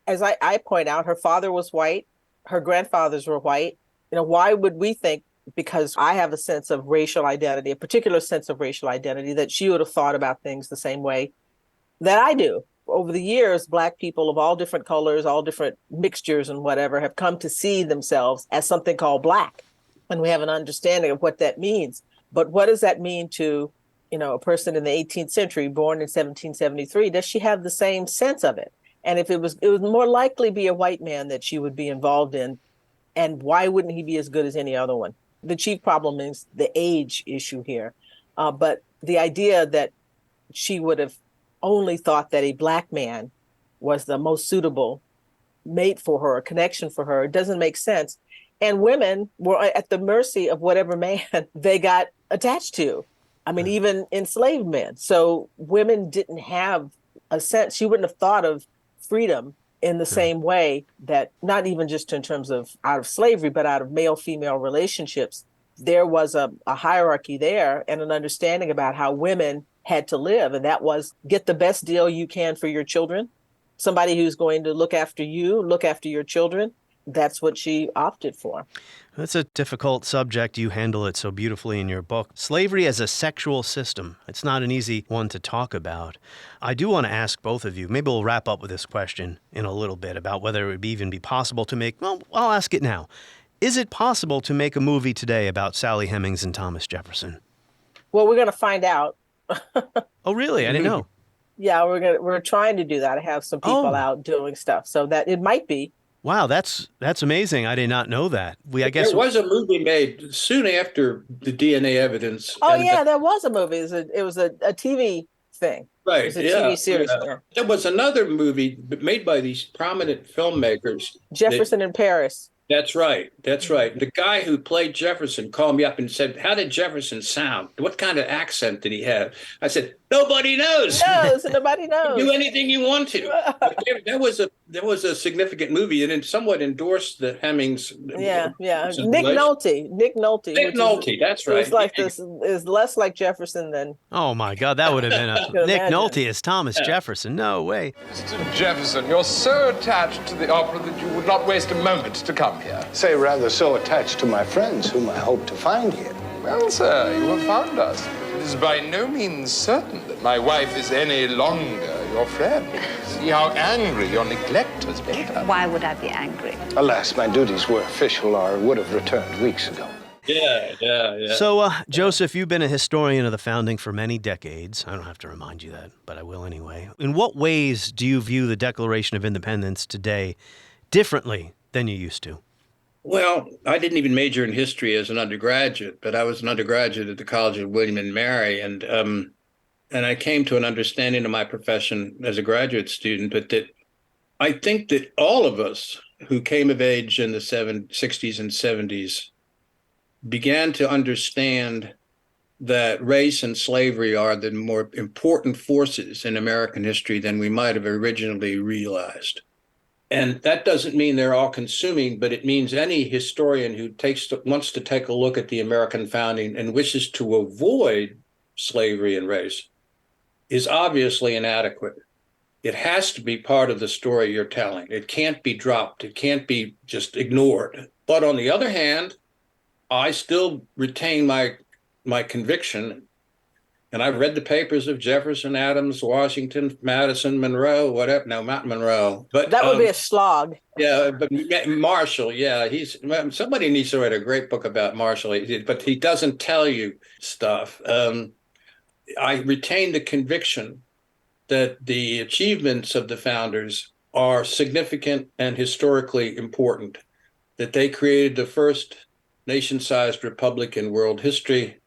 as I point out, her father was white, her grandfathers were white. Why would we think, because I have a sense of racial identity, a particular sense of racial identity, that she would have thought about things the same way that I do? Over the years, Black people of all different colors, all different mixtures and whatever, have come to see themselves as something called Black. And we have an understanding of what that means. But what does that mean to, a person in the 18th century, born in 1773? Does she have the same sense of it? And if it would more likely be a white man that she would be involved in. And why wouldn't he be as good as any other one? The chief problem is the age issue here. But the idea that she would have only thought that a Black man was the most suitable mate for her, a connection for her, doesn't make sense. And women were at the mercy of whatever man they got attached to. I mean, even enslaved men. So women didn't have a sense, you wouldn't have thought of freedom in the same way that, not even just in terms of out of slavery, but out of male-female relationships. There was a hierarchy there and an understanding about how women had to live. And that was get the best deal you can for your children. Somebody who's going to look after you, look after your children. That's what she opted for. That's a difficult subject. You handle it so beautifully in your book. Slavery as a sexual system. It's not an easy one to talk about. I do want to ask both of you, maybe we'll wrap up with this question in a little bit about whether it would even be possible to make, well, I'll ask it now. Is it possible to make a movie today about Sally Hemings and Thomas Jefferson? Well, we're going to find out. Oh, really? I didn't know. Yeah, we're trying to do that. I have some people out doing stuff, so that it might be. Wow, that's amazing. I did not know that. I guess there was a movie made soon after the DNA evidence. Oh, yeah, there was a movie. It was a TV thing. Right. It was a TV series. Yeah. There was another movie made by these prominent filmmakers. Jefferson in Paris. That's right. The guy who played Jefferson called me up and said, "How did Jefferson sound? What kind of accent did he have?" I said, "Nobody knows. Nobody knows. Do anything you want to." There was a significant movie, and it somewhat endorsed the Hemings. Yeah. Nick Nolte. That's right. It's like this is less like Jefferson than. Oh my God, that would have been a Nick Nolte as Thomas Jefferson. No way. Mr. Jefferson, you're so attached to the opera that you would not waste a moment to come here. Say rather so attached to my friends, whom I hope to find here. Well, sir, you have found us. It is by no means certain that my wife is any longer your friend. See how angry your neglect has made her. Why would I be angry? Alas, my duties were official, or I would have returned weeks ago. Yeah. So, Joseph, you've been a historian of the founding for many decades. I don't have to remind you that, but I will anyway. In what ways do you view the Declaration of Independence today differently than you used to? Well, I didn't even major in history as an undergraduate, but I was an undergraduate at the College of William and Mary, and I came to an understanding of my profession as a graduate student, but that I think that all of us who came of age in the 60s and 70s began to understand that race and slavery are the more important forces in American history than we might have originally realized. And that doesn't mean they're all consuming, but it means any historian who wants to take a look at the American founding and wishes to avoid slavery and race is obviously inadequate. It has to be part of the story you're telling. It can't be dropped. It can't be just ignored. But on the other hand, I still retain my conviction. And I've read the papers of Jefferson, Adams, Washington, Madison, Monroe, whatever. No, not Monroe. But that would be a slog. Yeah, but Marshall, somebody needs to write a great book about Marshall, but he doesn't tell you stuff. I retain the conviction that the achievements of the founders are significant and historically important, that they created the first nation-sized republic in world history,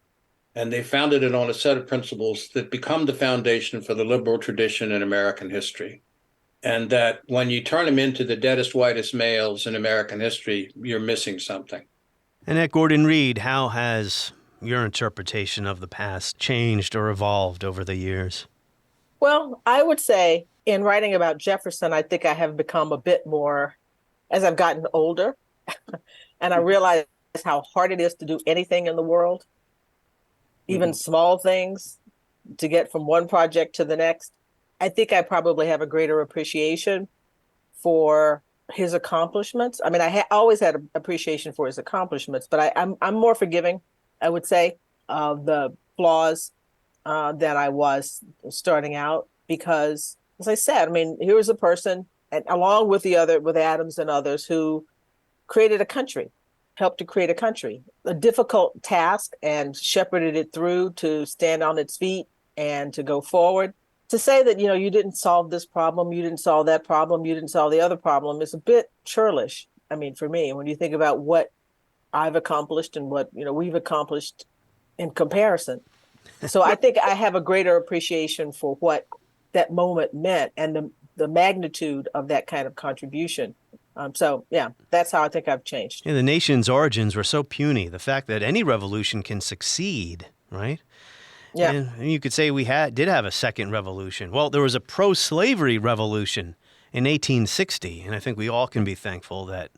and they founded it on a set of principles that become the foundation for the liberal tradition in American history. And that when you turn them into the deadest, whitest males in American history, you're missing something. Annette Gordon-Reed, how has your interpretation of the past changed or evolved over the years? Well, I would say in writing about Jefferson, I think I have become a bit more, as I've gotten older, and I realize how hard it is to do anything in the world. Even small things to get from one project to the next. I think I probably have a greater appreciation for his accomplishments. I mean, I always had an appreciation for his accomplishments, but I'm more forgiving, I would say, of the flaws than I was starting out. Because, as I said, I mean, here was a person, and along with Adams and others, who created a country. Helped to create a country, a difficult task, and shepherded it through to stand on its feet and to go forward. To say that, you didn't solve this problem, you didn't solve that problem, you didn't solve the other problem is a bit churlish. I mean, for me, when you think about what I've accomplished and what, we've accomplished in comparison. So I think I have a greater appreciation for what that moment meant and the magnitude of that kind of contribution. So, yeah, that's how I think I've changed. Yeah, the nation's origins were so puny. The fact that any revolution can succeed, right? Yeah. And you could say we did have a second revolution. Well, there was a pro-slavery revolution in 1860, and I think we all can be thankful that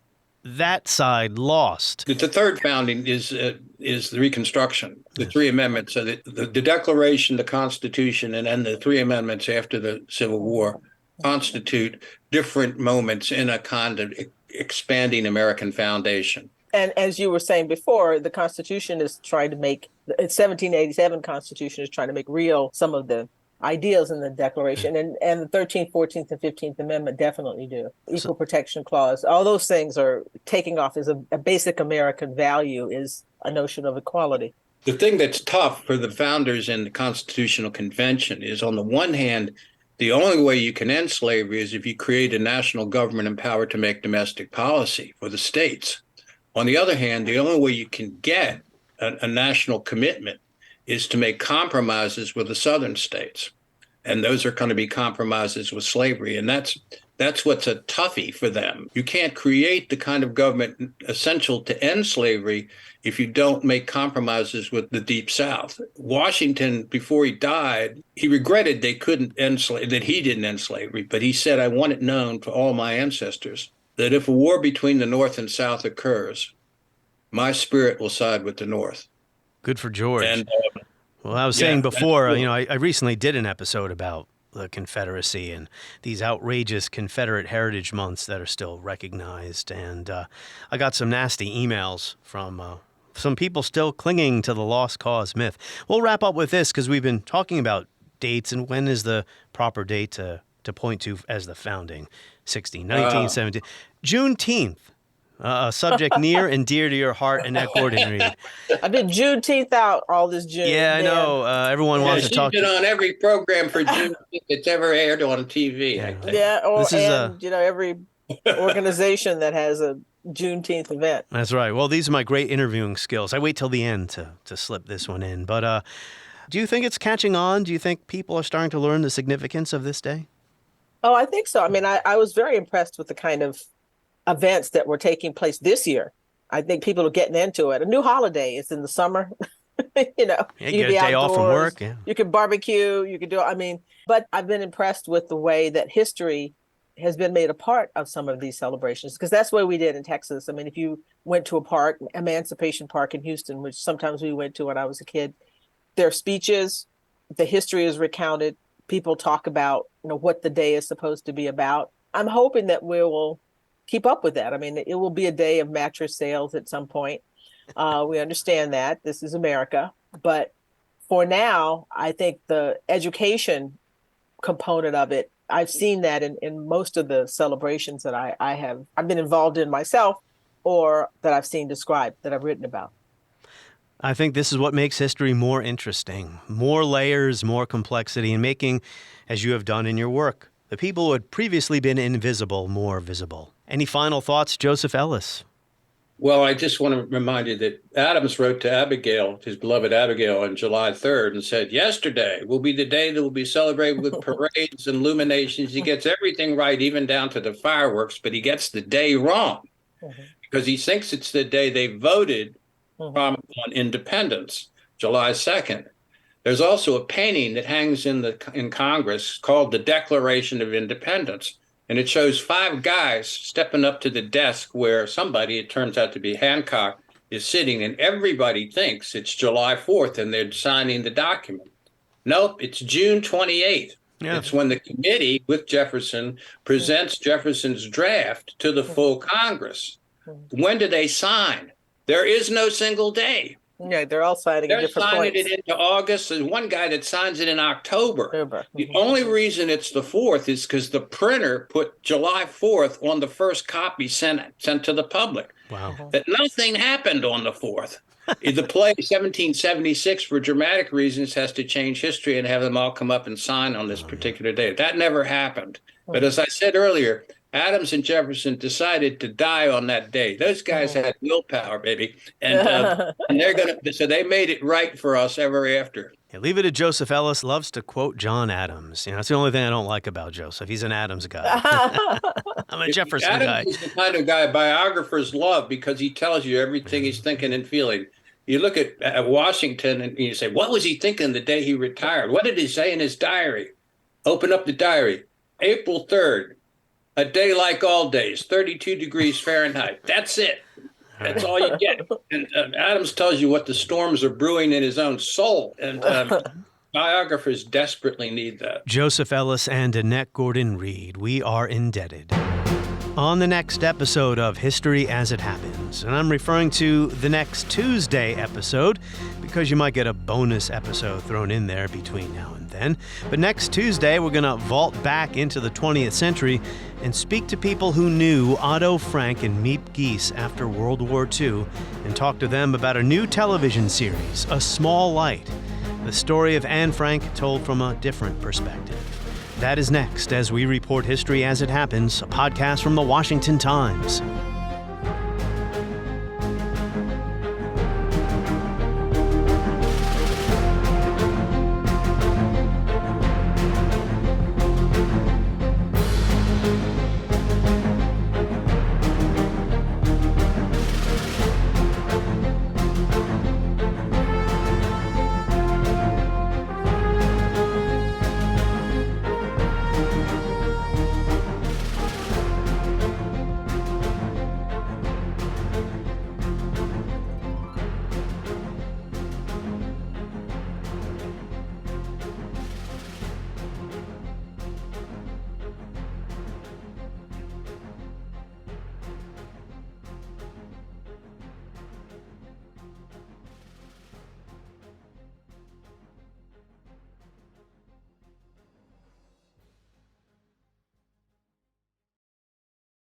that side lost. The third founding is the Reconstruction, the three amendments. So the Declaration, the Constitution, and then the three amendments after the Civil War constitute different moments in a kind of expanding American foundation. And as you were saying before, the Constitution is trying to make, the 1787 Constitution is trying to make real some of the ideals in the Declaration. And the 13th, 14th, and 15th Amendment definitely do. Equal Protection Clause, all those things are taking off as a basic American value is a notion of equality. The thing that's tough for the founders in the Constitutional Convention is, on the one hand, the only way you can end slavery is if you create a national government empowered to make domestic policy for the states. On the other hand, the only way you can get a national commitment is to make compromises with the southern states. And those are going to be compromises with slavery. And that's what's a toughie for them. You can't create the kind of government essential to end slavery if you don't make compromises with the Deep South. Washington, before he died, he regretted they couldn't end that he didn't end slavery, but he said, "I want it known to all my ancestors that if a war between the North and South occurs, my spirit will side with the North." Good for George. And, well, I was saying before, I recently did an episode about the Confederacy and these outrageous Confederate Heritage Months that are still recognized. And I got some nasty emails from some people still clinging to the lost cause myth. We'll wrap up with this because we've been talking about dates and when is the proper date to point to as the founding. 1917. Juneteenth. A subject near and dear to your heart, Annette Gordon Reed. I've been Juneteenth out all this June. Yeah, I know. Everyone wants to talk. She's been on every program for Juneteenth that's ever aired on TV. Every organization that has a Juneteenth event. That's right. Well, these are my great interviewing skills. I wait till the end to slip this one in. But do you think it's catching on? Do you think people are starting to learn the significance of this day? Oh, I think so. I mean, I was very impressed with the kind of events that were taking place this year. I think people are getting into it. A new holiday. It's in the summer. You get a day off from work. Yeah. You can barbecue. You can but I've been impressed with the way that history has been made a part of some of these celebrations, because that's what we did in Texas. I mean, if you went to a park, Emancipation Park in Houston, which sometimes we went to when I was a kid, there are speeches, the history is recounted. People talk about, what the day is supposed to be about. I'm hoping that we will keep up with that. I mean, it will be a day of mattress sales at some point. We understand that this is America, but for now, I think the education component of it, I've seen that in most of the celebrations that I've been involved in myself, or that I've seen described, that I've written about. I think this is what makes history more interesting, more layers, more complexity, and making, as you have done in your work, the people who had previously been invisible more visible. Any final thoughts, Joseph Ellis? Well, I just want to remind you that Adams wrote to Abigail, his beloved Abigail, on July 3rd and said, "Yesterday will be the day that will be celebrated with parades and illuminations." He gets everything right, even down to the fireworks, but he gets the day wrong because he thinks it's the day they voted on independence, July 2nd. There's also a painting that hangs in Congress called the Declaration of Independence. And it shows 5 guys stepping up to the desk where somebody, it turns out to be Hancock, is sitting, and everybody thinks it's July 4th and they're signing the document. Nope, it's June 28th. Yeah. It's when the committee with Jefferson presents Jefferson's draft to the full Congress. When do they sign? There is no single day. Yeah, they're all signing at different points. They're signing it into August. There's one guy that signs it in October. The only reason it's the 4th is because the printer put July 4th on the first copy sent to the public. Wow. That nothing happened on the 4th. The play 1776, for dramatic reasons, has to change history and have them all come up and sign on this particular day. That never happened. But as I said earlier, Adams and Jefferson decided to die on that day. Those guys had willpower, baby. And so they made it right for us ever after. Yeah, leave it to Joseph Ellis, loves to quote John Adams. That's the only thing I don't like about Joseph. He's an Adams guy. I'm a Jefferson guy. Adams is the kind of guy biographers love because he tells you everything he's thinking and feeling. You look at Washington and you say, what was he thinking the day he retired? What did he say in his diary? Open up the diary. April 3rd, a day like all days, 32 degrees Fahrenheit. That's it. That's all you get. And Adams tells you what the storms are brewing in his own soul. And biographers desperately need that. Joseph Ellis and Annette Gordon-Reed, we are indebted. On the next episode of History as It Happens, and I'm referring to the next Tuesday episode because you might get a bonus episode thrown in there between now and then. But next Tuesday, we're going to vault back into the 20th century and speak to people who knew Otto Frank and Miep Gies after World War II and talk to them about a new television series, A Small Light, the story of Anne Frank told from a different perspective. That is next as we report History as It Happens, a podcast from the Washington Times.